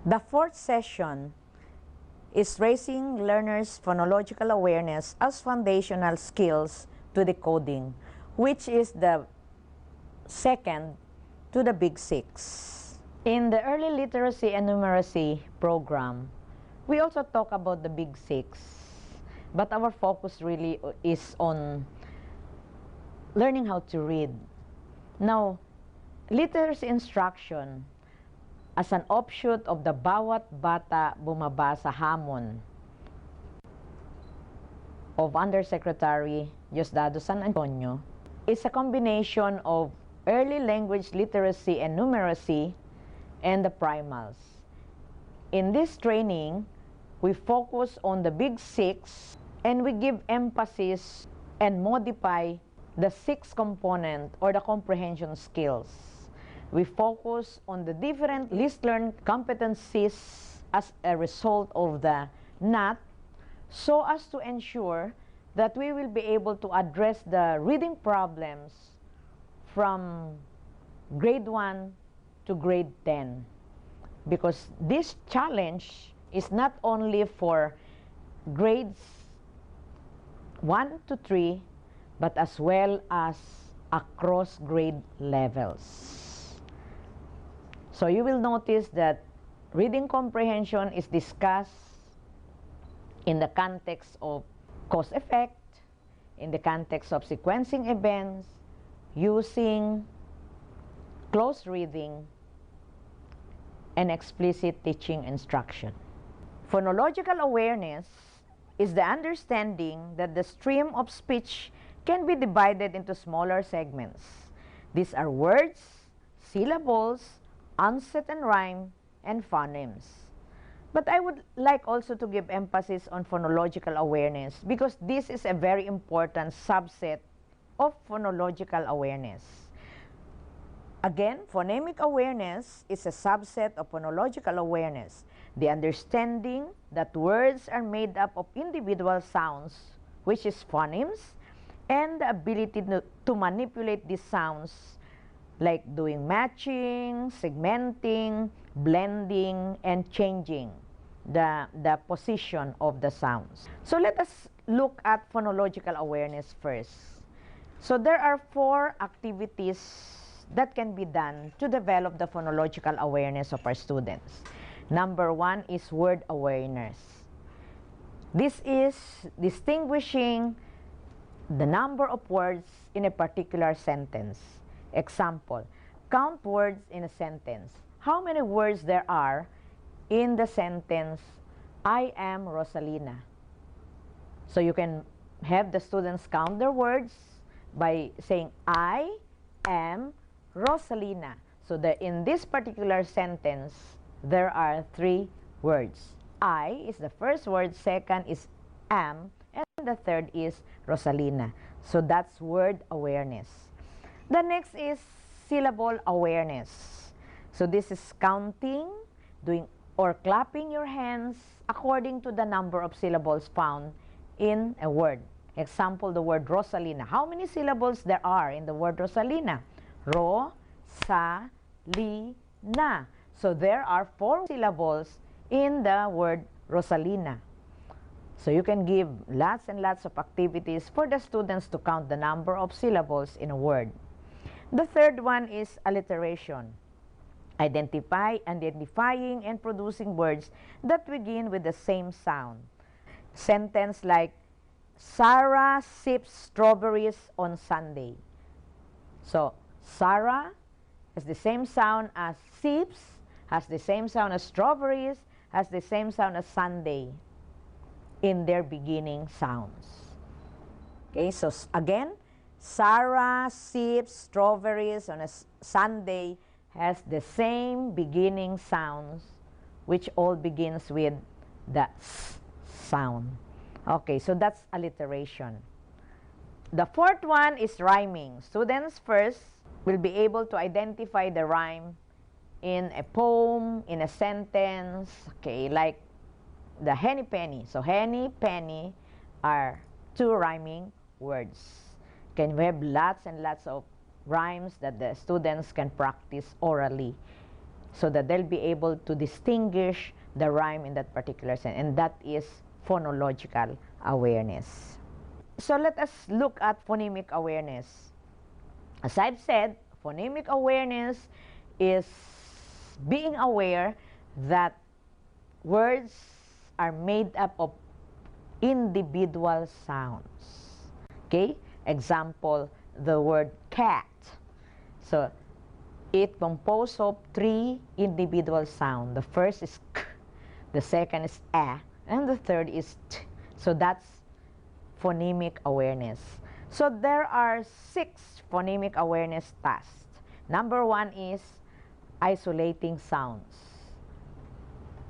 The fourth session is raising learners' phonological awareness as foundational skills to decoding, which is the second to the Big Six. In the early literacy and numeracy program, we also talk about the Big Six, but our focus really is on learning how to read. Now, literacy instruction as an offshoot of the Bawat Bata Bumabasa Hamon of Undersecretary Diosdado San Antonio is a combination of early language literacy and numeracy and the primals. In this training, we focus on the Big Six and we give emphasis and modify the six component or the comprehension skills. We focus on the different least learned competencies as a result of the NAT so as to ensure that we will be able to address the reading problems from grade 1 to grade 10. Because this challenge is not only for grades 1 to 3, but as well as across grade levels. So you will notice that reading comprehension is discussed in the context of cause-effect, in the context of sequencing events, using close reading, and explicit teaching instruction. Phonological awareness is the understanding that the stream of speech can be divided into smaller segments. These are words, syllables, onset and rhyme, and phonemes. But I would like also to give emphasis on phonological awareness because this is a very important subset of phonological awareness. Again, phonemic awareness is a subset of phonological awareness, the understanding that words are made up of individual sounds, which is phonemes, and the ability to manipulate these sounds like doing matching, segmenting, blending, and changing the position of the sounds. So let us look at phonological awareness first. So there are 4 activities that can be done to develop the phonological awareness of our students. Number 1 is word awareness. This is distinguishing the number of words in a particular sentence. Example, count words in a sentence. How many words there are in the sentence, I am Rosalina? So you can have the students count their words by saying, I am Rosalina. So that in this particular sentence, there are 3 words. I is the first word, second is am, and the third is Rosalina. So that's word awareness. The next is syllable awareness. So this is counting, doing or clapping your hands according to the number of syllables found in a word. Example, the word Rosalina. How many syllables there are in the word Rosalina? Ro, sa, li, na. So there are 4 syllables in the word Rosalina. So you can give lots and lots of activities for the students to count the number of syllables in a word. The third one is alliteration. Identifying and producing words that begin with the same sound. Sentence like, Sarah sips strawberries on Sunday. So, Sarah has the same sound as sips, has the same sound as strawberries, has the same sound as Sunday in their beginning sounds. Okay, so again, Sarah sips strawberries on a Sunday has the same beginning sounds, which all begins with the S sound. Okay, so that's alliteration. The fourth one is rhyming. Students first will be able to identify the rhyme in a poem, in a sentence, okay, like the henny penny. So henny, penny are 2 rhyming words. Can we have lots and lots of rhymes that the students can practice orally. so that they'll be able to distinguish the rhyme in that particular sense, and that is phonological awareness. So let us look at phonemic awareness. As I've said, phonemic awareness is being aware that words are made up of individual sounds. Okay? Example, the word cat. So, it composed of 3 individual sounds. The first is k, the second is a, and the third is t. So that's phonemic awareness. So there are 6 phonemic awareness tasks. Number 1 is isolating sounds.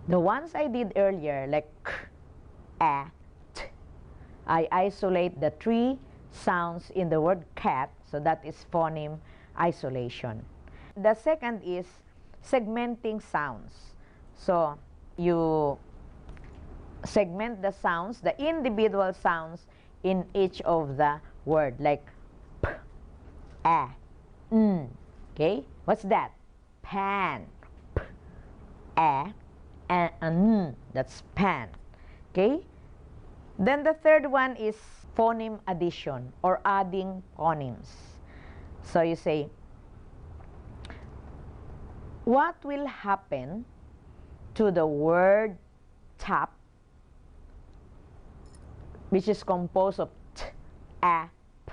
The ones I did earlier, like k, a, t, I isolate the 3 sounds in the word cat, so that is phoneme isolation. The second is segmenting sounds. So you segment the sounds, the individual sounds in each of the word, like p, a, n. Okay, what's that? Pan, p, a, and n. That's pan. Okay. Then the third one is phoneme addition, or adding phonemes. So you say, what will happen to the word tap, which is composed of t, a, p,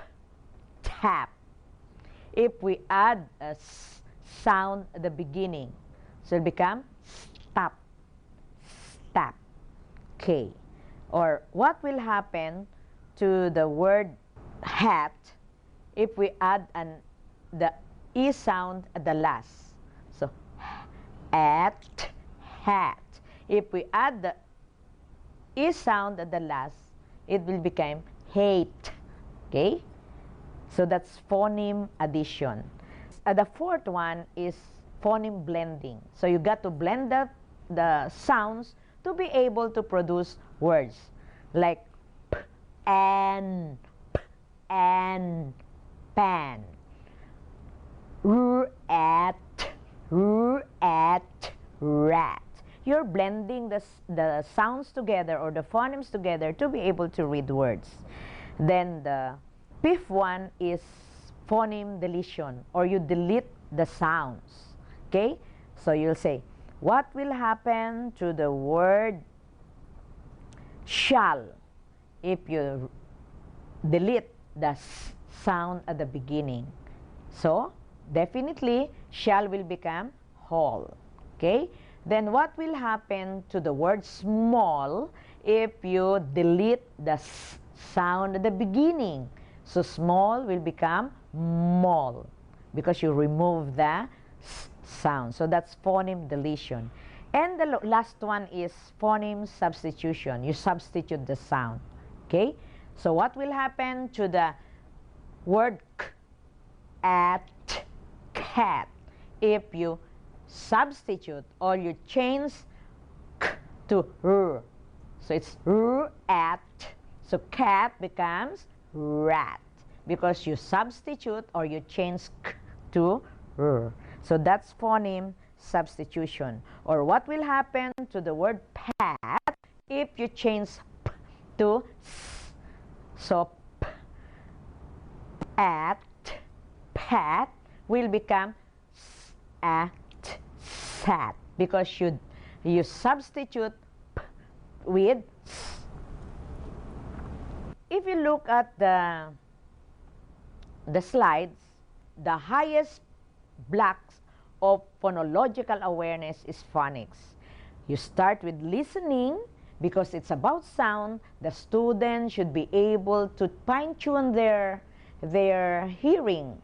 tap, if we add a sound at the beginning? So it'll become stop, stop. Okay. Or what will happen to the word hat if we add the E sound at the last? So, at, hat. If we add the E sound at the last, it will become hate. Okay? So that's phoneme addition. The fourth one is phoneme blending. So you got to blend the sounds to be able to produce words like p, an, pan, at, rat. You're blending the sounds together, or the phonemes together, to be able to read words. Then the fifth one is phoneme deletion, or you delete the sounds. Okay? So you'll say, what will happen to the word shall if you delete the sound at the beginning? So, definitely, shall will become whole. Okay? Then what will happen to the word small if you delete the sound at the beginning? So, small will become mall, because you remove the sound. So that's phoneme deletion. And the last one is phoneme substitution. You substitute the sound. Okay? So what will happen to the word k, at, cat, if you substitute or you change k to r? So it's r, at. So cat becomes rat, because you substitute or you change k to r. So that's phoneme substitution. Or what will happen to the word pat if you change p to s? So p, at, pat will become s, at, sat, because you substitute p with s. If you look at the slides, the highest blocks of phonological awareness is phonics. You start with listening, because it's about sound. The student should be able to fine-tune their hearing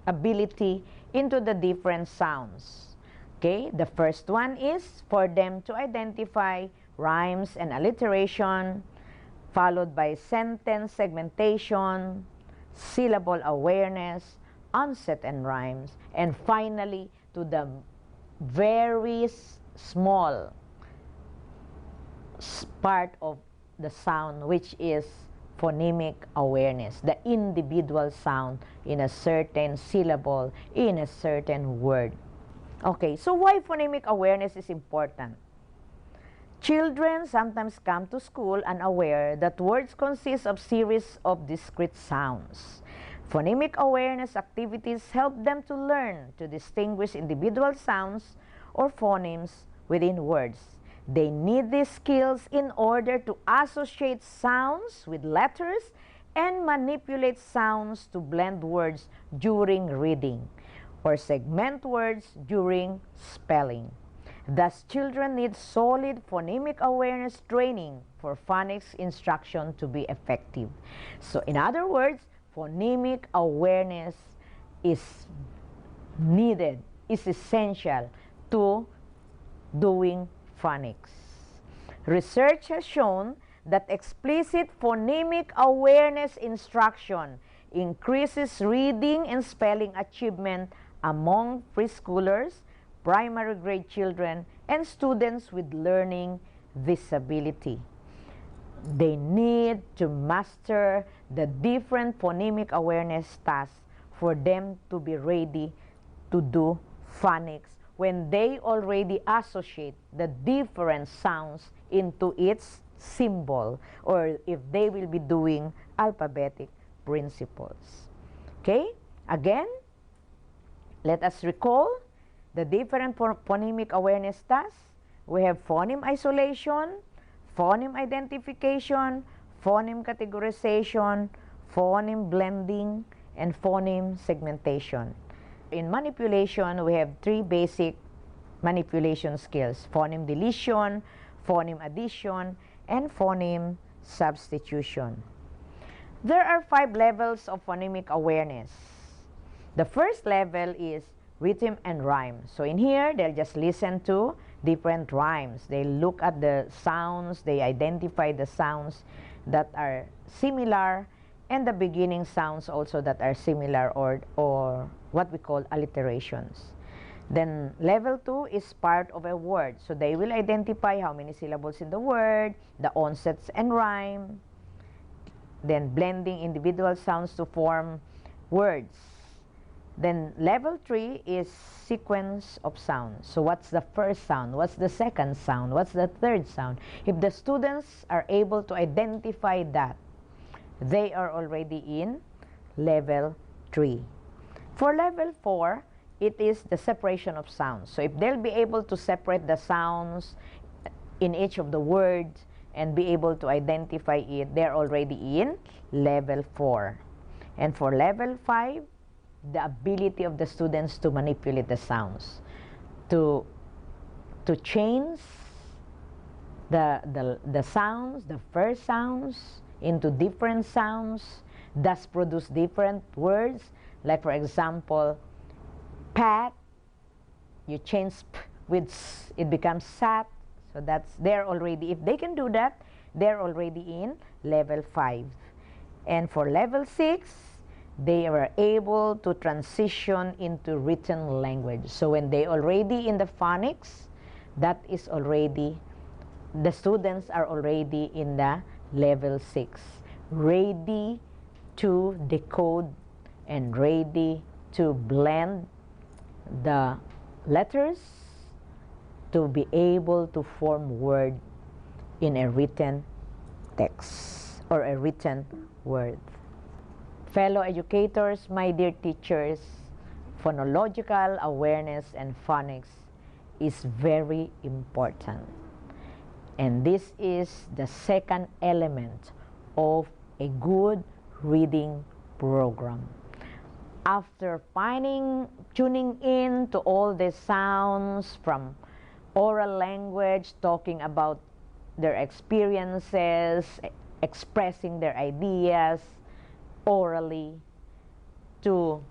ability into the different sounds. Okay, the first one is for them to identify rhymes and alliteration, followed by sentence segmentation, syllable awareness, onset and rhymes, and finally to the very small part of the sound, which is phonemic awareness, the individual sound in a certain syllable, in a certain word. Okay, so why phonemic awareness is important? Children sometimes come to school unaware that words consist of series of discrete sounds. Phonemic awareness activities help them to learn to distinguish individual sounds or phonemes within words. They need these skills in order to associate sounds with letters and manipulate sounds to blend words during reading or segment words during spelling. Thus, children need solid phonemic awareness training for phonics instruction to be effective. So, in other words, phonemic awareness is needed, is essential to doing phonics. Research has shown that explicit phonemic awareness instruction increases reading and spelling achievement among preschoolers, primary grade children, and students with learning disability. They need to master the different phonemic awareness tasks for them to be ready to do phonics when they already associate the different sounds into its symbol, or if they will be doing alphabetic principles. Okay? Again, let us recall the different phonemic awareness tasks. We have phoneme isolation, phoneme identification, phoneme categorization, phoneme blending, and phoneme segmentation. In manipulation, we have three basic manipulation skills: phoneme deletion, phoneme addition, and phoneme substitution. There are 5 levels of phonemic awareness. The first level is rhythm and rhyme. So in here, they'll just listen to different rhymes. They look at the sounds, they identify the sounds that are similar, and the beginning sounds also that are similar, or what we call alliterations. Then level 2 is part of a word. So they will identify how many syllables in the word, the onsets and rhyme, then blending individual sounds to form words. Then level 3 is sequence of sounds. So what's the first sound? What's the second sound? What's the third sound? If the students are able to identify that, they are already in level 3. For level 4, it is the separation of sounds. So if they'll be able to separate the sounds in each of the words and be able to identify it, they're already in level 4. And for level 5, the ability of the students to manipulate the sounds, to change the sounds, the first sounds, into different sounds, thus produce different words. Like for example, pat, you change p with s, it becomes sat. So they're already, if they can do that, they're already in level 5. And for level 6, they are able to transition into written language. So when they already in the phonics, that is already, the students are already in the level 6, ready to decode and ready to blend the letters to be able to form word in a written text or a written word. Fellow educators, my dear teachers, phonological awareness and phonics is very important. And this is the second element of a good reading program. After tuning in to all the sounds from oral language, talking about their experiences, expressing their ideas orally, to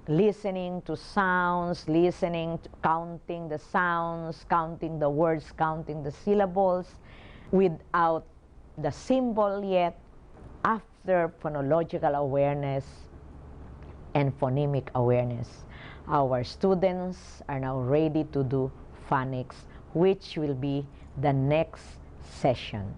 listening to sounds, counting the sounds, counting the words, counting the syllables without the symbol yet. After phonological awareness and phonemic awareness, our students are now ready to do phonics, which will be the next session.